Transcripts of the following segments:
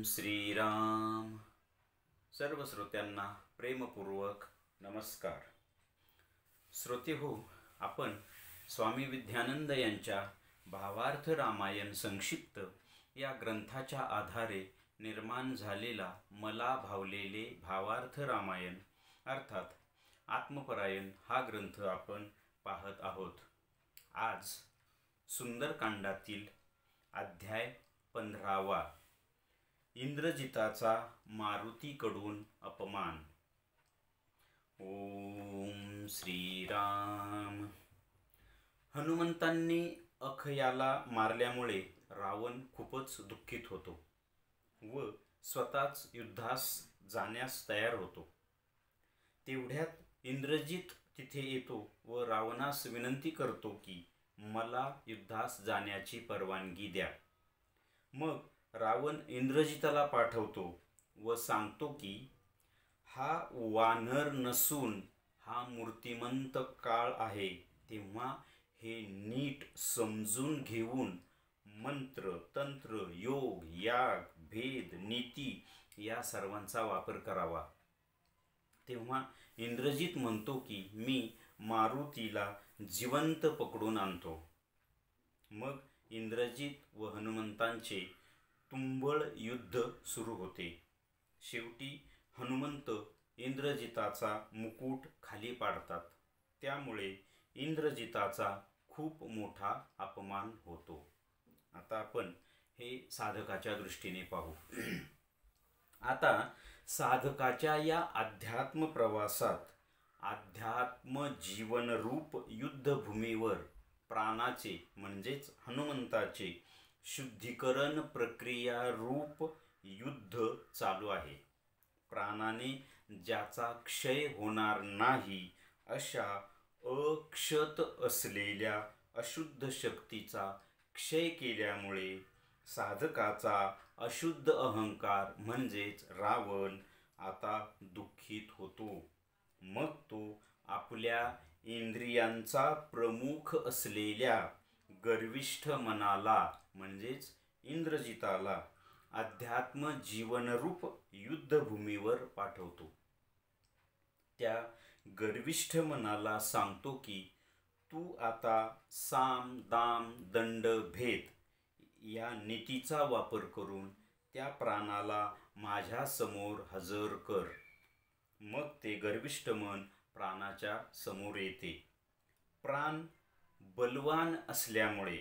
श्रीराम. सर्व श्रोत्यांना प्रेमपूर्वक नमस्कार. श्रोते हो, आपण स्वामी विद्यानंद यांच्या भावार्थ रामायण संक्षिप्त या ग्रंथाच्या आधारे निर्माण झालेला मला भावलेले भावार्थ रामायण अर्थात आत्मपरायण हा ग्रंथ आपण पाहत आहोत. आज सुंदरकांडातील अध्याय 15वा, इंद्रजिताचा मारुतीकडून अपमान. ओम श्रीराम. हनुमंतांनी अखयाला मारल्यामुळे रावण खूपच दुःखित होतो व स्वतःच युद्धास जाण्यास तयार होतो. तेवढ्यात इंद्रजित तिथे येतो व रावणास विनंती करतो की मला युद्धास जाण्याची परवानगी द्या. मग रावण इंद्रजिताला पाठवतो व सांगतो की हा वानर नसून हा मूर्तिमंत काळ आहे, तेव्हा हे नीट समजून घेऊन मंत्र, तंत्र, योग, याग, भेद, नीती या सर्वांचा वापर करावा. तेव्हा इंद्रजित म्हणतो की मी मारुतीला जिवंत पकडून आणतो. मग इंद्रजित व हनुमंतांचे तुंबळ युद्ध सुरू होते. शेवटी हनुमंत इंद्रजिताचा मुकुट खाली पाडतात. त्यामुळे इंद्रजिताचा खूप मोठा अपमान होतो. आता आपण हे साधकाच्या दृष्टीने पाहू. आता साधकाच्या या अध्यात्म प्रवासात अध्यात्म जीवनरूप युद्धभूमीवर प्राणाचे म्हणजेच हनुमंताचे शुद्धीकरण प्रक्रिया रूप युद्ध चालू आहे. प्राणाने ज्याचा क्षय होणार नाही अशा अक्षत असलेल्या अशुद्ध शक्तीचा क्षय केल्यामुळे साधकाचा अशुद्ध अहंकार म्हणजेच रावण आता दुःखित होतो. मग तो आपल्या इंद्रियांचा प्रमुख असलेल्या गर्विष्ठ मनाला म्हणजेच इंद्रजिताला अध्यात्म जीवनरूप युद्धभूमीवर पाठवतो. त्या गर्विष्ठ मनाला सांगतो की तू आता साम, दाम, दंड, भेद या नीतीचा वापर करून त्या प्राणाला माझ्या समोर हजर कर. मग ते गर्विष्ठ मन प्राणाच्या समोर येते. प्राण बलवान असल्यामुळे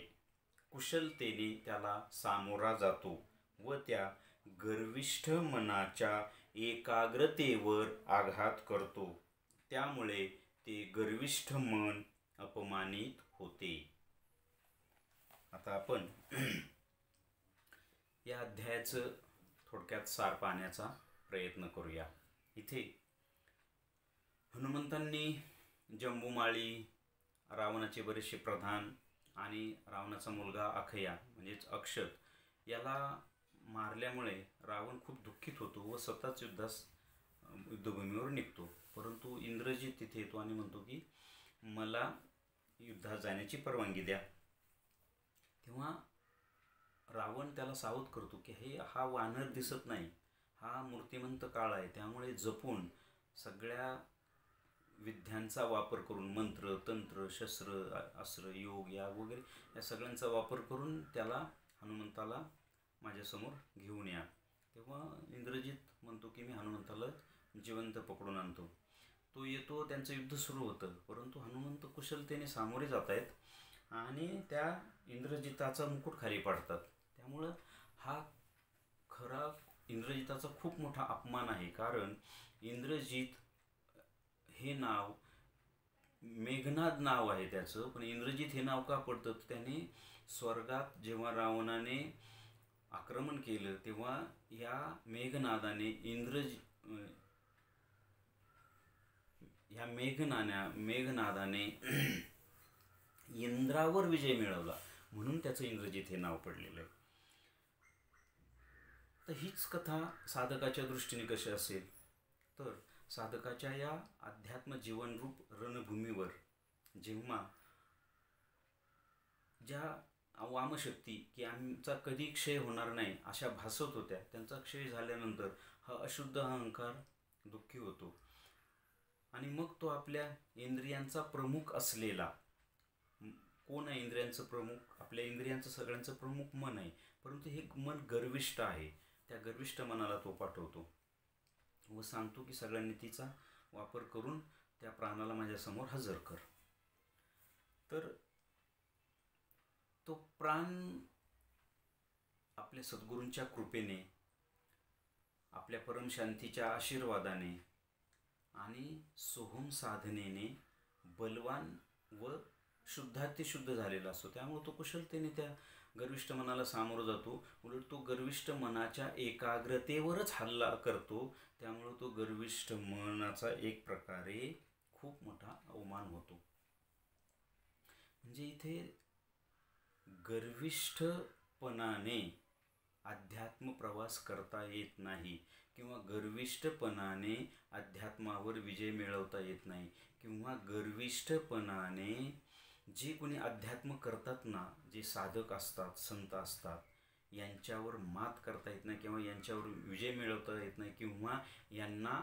कुशलतेने त्याला सामोरा जातो व त्या गर्विष्ठ मनाच्या एकाग्रतेवर आघात करतो. त्यामुळे ते गर्विष्ठ मन अपमानित होते. आता आपण या अध्यायाचं थोडक्यात सार पाहण्याचा प्रयत्न करूया. इथे हनुमंतांनी जंबूमाळी, रावणाचे बरेचसे प्रधान आणि रावणाचा मुलगा अखया म्हणजेच अक्षत याला मारल्यामुळे रावण खूप दुःखित होतो व स्वतःच युद्धभूमीवर निघतो. परंतु इंद्रजित तिथे येतो आणि म्हणतो की मला युद्धात जाण्याची परवानगी द्या. तेव्हा रावण त्याला सावध करतो की हा वानर दिसत नाही, हा मूर्तिमंत काळ आहे, त्यामुळे जपून सगळ्या विद्यांचा वापर करून मंत्र, तंत्र, शस्त्र, अस्त्र, योग, याग वगैरे या सगळ्यांचा वापर करून हनुमंताला माझ्यासमोर घेऊन या. तेव्हा इंद्रजित म्हणतो की मी हनुमंताला जिवंत पकडून आणतो. तो येतो, त्यांचं युद्ध सुरू होतं. परंतु हनुमंत कुशलतेने सामोरे जात आहेत आणि त्या इंद्रजिताचा मुकुट खाली पाडतात. त्यामुळं हा खरा इंद्रजिताचा खूप मोठा अपमान आहे. कारण इंद्रजित हे नाव मेघनाद नाव आहे त्याचं, पण इंद्रजित हे नाव का पडतं? त्याने स्वर्गात जेव्हा रावणाने आक्रमण केलं तेव्हा या मेघनादाने मेघनादाने इंद्रावर विजय मिळवला, म्हणून त्याचं इंद्रजित हे नाव पडलेलं आहे. तर हीच कथा साधकाच्या दृष्टीने कशी असेल तर साधकाच्या या अध्यात्म जीवनरूप रणभूमीवर जेव्हा ज्या वामशक्ती की आमचा कधी क्षय होणार नाही अशा भासत होत्या, त्यांचा क्षय झाल्यानंतर हा अशुद्ध अहंकार दुःखी होतो आणि मग तो आपल्या इंद्रियांचा प्रमुख असलेला, कोण आहे इंद्रियांचं प्रमुख? आपल्या इंद्रियांचं सगळ्यांचं प्रमुख मन आहे, परंतु हे मन गर्विष्ठ आहे. त्या गर्विष्ठ मनाला तो पाठवतो व सांगतो की सगळ्यांनी तिचा वापर करून त्या प्राणाला माझ्यासमोर हजर कर. तर तो प्राण आपल्या सद्गुरूंच्या कृपेने, आपल्या परमशांतीच्या आशीर्वादाने आणि सोहम साधनेने बलवान व शुद्धातिशुद्ध झालेला असतो. त्यामुळे तो कुशलतेने त्या गर्विष्ठ मनाला सामोरं जातो. उलट तो गर्विष्ठ मनाच्या एकाग्रतेवरच हल्ला करतो. त्यामुळे तो गर्विष्ठ मनाचा एक प्रकारे खूप मोठा अवमान होतो. म्हणजे इथे गर्विष्ठपणाने अध्यात्म प्रवास करता येत नाही किंवा गर्विष्ठपणाने अध्यात्मावर विजय मिळवता येत नाही किंवा गर्विष्ठपणाने जे कोणी अध्यात्म करतात ना, जे साधक असतात, संत असतात, यांच्यावर मात करता येत नाही किंवा यांच्यावर विजय मिळवता येत नाही किंवा यांना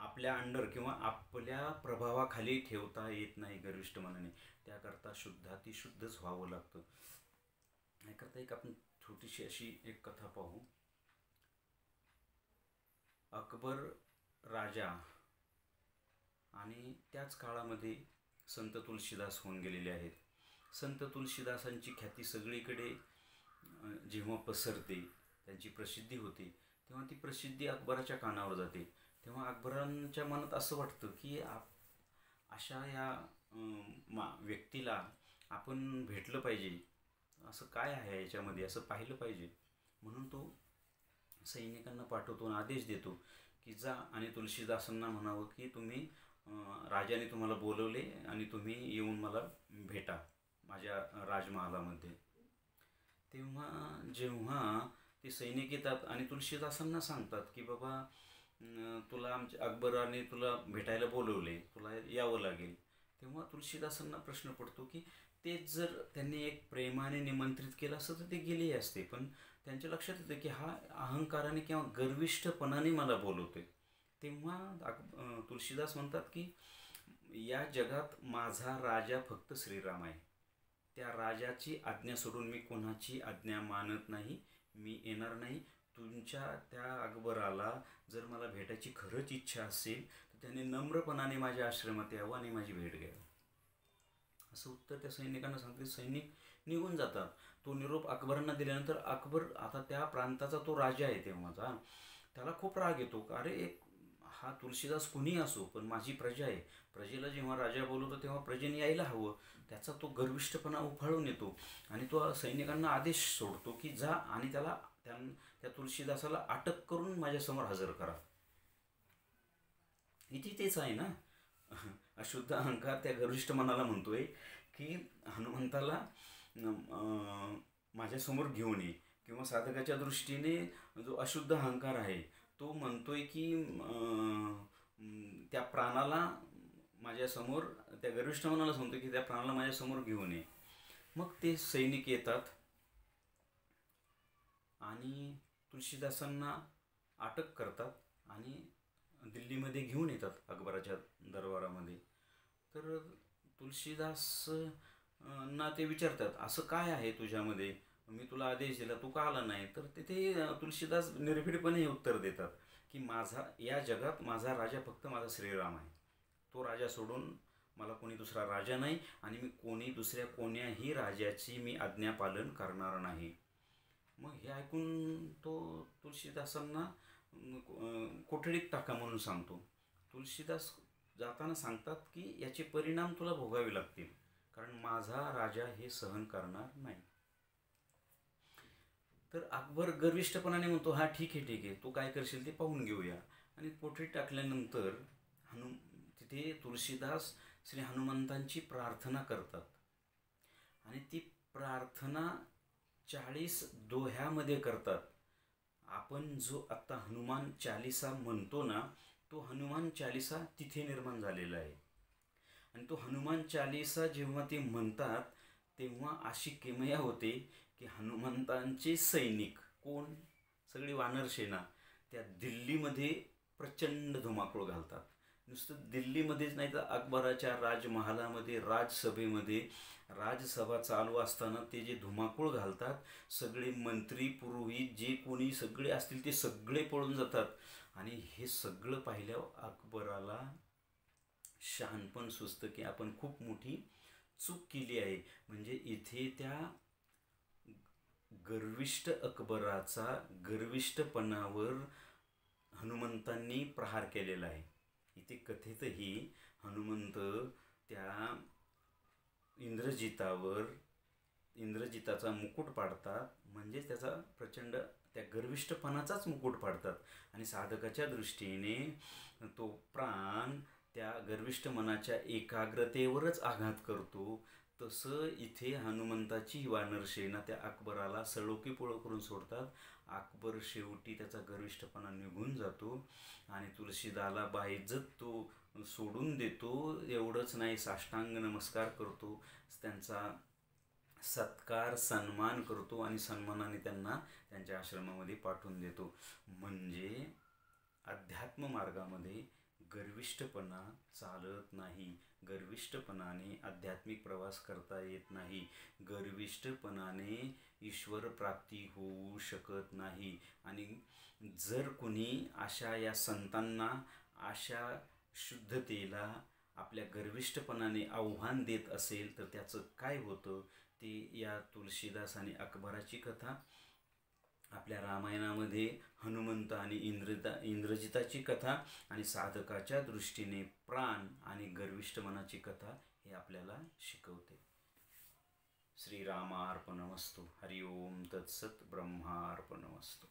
आपल्या अंडर किंवा आपल्या प्रभावाखाली ठेवता येत नाही गर्विष्ठ मनाने. त्याकरता शुद्धातिशुद्धच व्हावं लागतं. याकरता एक आपण छोटीशी अशी एक कथा पाहू. अकबर राजा आणि त्याच काळामध्ये संत तुलसीदास होऊन गेलेले आहेत. संत तुलसीदासांची ख्याती सगळीकडे जेव्हा पसरते, त्यांची प्रसिद्धी होते, तेव्हा ती प्रसिद्धी अकबराच्या कानावर जाते. तेव्हा अकबरांच्या मनात असं वाटतं की अशा या व्यक्तीला आपण भेटलं पाहिजे, असं काय आहे याच्यामध्ये, असं पाहिलं पाहिजे. म्हणून तो सैनिकांना पाठवतो आणि आदेश देतो की जा आणि तुलसीदासांना म्हणावं की तुम्ही राजाने तुम्हाला बोलवले आणि तुम्ही येऊन मला भेटा माझ्या राजमहालामध्ये. तेव्हा जेव्हा ते सैनिक येतात आणि तुलसीदासांना सांगतात की बाबा तुला अकबराने तुला भेटायला बोलवले, तुला यावं लागेल. तेव्हा तुलसीदासांना प्रश्न पडतो की तेच जर त्यांनी एक प्रेमाने निमंत्रित केलं असतं तर ते गेले असते, पण त्यांच्या लक्षात येतं की हा अहंकाराने किंवा गर्विष्ठपणाने मला बोलवतोय. तेव्हा तुलसीदास म्हणतात की या जगात माझा राजा फक्त श्रीराम आहे. त्या राजाची आज्ञा सोडून मी कोणाची आज्ञा मानत नाही, मी येणार नाही. तुमच्या त्या अकबराला जर मला भेटायची खरंच इच्छा असेल तर त्याने नम्रपणाने माझ्या आश्रमात यावं आणि माझी भेट घ्यावी, असं उत्तर त्या सैनिकांना सांगते. सैनिक निघून जातात. तो निरोप अकबरांना दिल्यानंतर अकबर, आता त्या प्रांताचा तो राजा आहे तेव्हाचा, त्याला खूप राग येतो. अरे हा तुलसीदास कुणी असो पण माझी प्रजा आहे, प्रजेला जेव्हा राजा बोलवतो तेव्हा प्रजेने यायला हवं. त्याचा तो गर्विष्ठपणा उफाळून येतो आणि तो सैनिकांना आदेश सोडतो की जा आणि त्या तुलसीदासाला अटक करून माझ्यासमोर हजर करा. इथे तेच आहे ना, अशुद्ध अहंकार त्या गर्विष्ठ मनाला म्हणतोय की हनुमंताला माझ्यासमोर घेऊन ये, किंवा साधकाच्या दृष्टीने जो अशुद्ध अहंकार आहे तो म्हणतोय की त्या प्राणाला माझ्यासमोर, त्या गर्विष्ठ मनाला सांगतोय की त्या प्राणाला माझ्यासमोर घेऊन ये. मग ते सैनिक येतात आणि तुलसीदासांना अटक करतात आणि दिल्लीमध्ये घेऊन येतात अकबराच्या दरबारामध्ये. तर तुलसीदास ना ते विचारतात असं काय आहे तुझ्यामध्ये, मी तुला आदेश दिला तू का आला नाही. तर तिथे तुलसीदास निर्भीडपणे हे उत्तर देतात की माझा या जगात माझा राजा फक्त माझा श्रीराम आहे, तो राजा सोडून मला कोणी दुसरा राजा नाही आणि मी दुसऱ्या कोण्याही राजाची मी आज्ञापालन करणार नाही. मग हे ऐकून तो तुलसीदासांना कोठडीत टाका म्हणून सांगतो. तुलसीदास जाताना सांगतात की याचे परिणाम तुला भोगावे लागतील, कारण माझा राजा हे सहन करणार नाही. तर अकबर गर्विष्ठपणाने म्हणतो हा ठीक आहे, तू काय करशील ते पाहून घेऊया. आणि कोठडीत टाकल्यानंतर तिथे तुलसीदास श्री हनुमंतांची प्रार्थना करतात आणि ती प्रार्थना 40 दोह्यामध्ये करतात. आपण जो आत्ता हनुमान चालिसा म्हणतो ना, तो हनुमान चालिसा तिथे निर्माण झालेला आहे. आणि तो हनुमान चालिसा जेव्हा ते म्हणतात तेव्हा अशी किमया होते की हनुमंतांचे सैनिक कोण, सगळी वानरसेना त्या दिल्लीमध्ये प्रचंड धुमाकूळ घालतात. नुसतं दिल्लीमध्येच नाही तर अकबराच्या राजमहालामध्ये, राजसभेमध्ये, राजसभा चालू असताना ते जे धुमाकूळ घालतात, सगळे मंत्री पुरोहित जे कोणी सगळे असतील ते सगळे पळून जातात. आणि हे सगळं पाहिल्यावर अकबराला शहाणपण सुचतं की आपण खूप मोठी चूक केली आहे. म्हणजे इथे त्या गर्विष्ठ अकबराचा गर्विष्ठपणावर हनुमंतांनी प्रहार केलेला आहे. इथे कथेतही हनुमंत त्या इंद्रजिताचा मुकुट पाडतात, म्हणजेच त्याचा प्रचंड त्या गर्विष्ठपणाचाच मुकुट पाडतात. आणि साधकाच्या दृष्टीने तो प्राण त्या गर्विष्ठ मनाच्या एकाग्रतेवरच आघात करतो. तसं इथे हनुमंताची वानरसेना त्या अकबराला सळोकीपळो करून सोडतात. अकबर शेवटी त्याचा गर्विष्ठपणा निघून जातो आणि तुळशीदाला बाइज्जत तो सोडून देतो. एवढंच नाही, साष्टांग नमस्कार करतो, त्यांचा सत्कार सन्मान करतो आणि सन्मानाने त्यांना त्यांच्या आश्रमामध्ये पाठवून देतो. म्हणजे अध्यात्म मार्गामध्ये गर्विष्ठपणा चालत नाही. गर्विष्ठपणाने आध्यात्मिक प्रवास करता येत नाही. गर्विष्ठपणाने ईश्वर प्राप्ती होऊ शकत नाही. आणि जर कुणी अशा या संतांना अशा शुद्धतेला आपल्या गर्विष्ठपणाने आव्हान देत असेल तर त्याचं काय होतं ते या तुलसीदास आणि अकबराची कथा, आपल्या रामायणामध्ये हनुमंत आणि इंद्रजिताची कथा आणि साधकाच्या दृष्टीने प्राण आणि गर्विष्ठ मनाची कथा हे आपल्याला शिकवते. श्रीरामार्पणमस्तु. हरि ओम तत्सत. ब्रह्मार्पणमस्तु.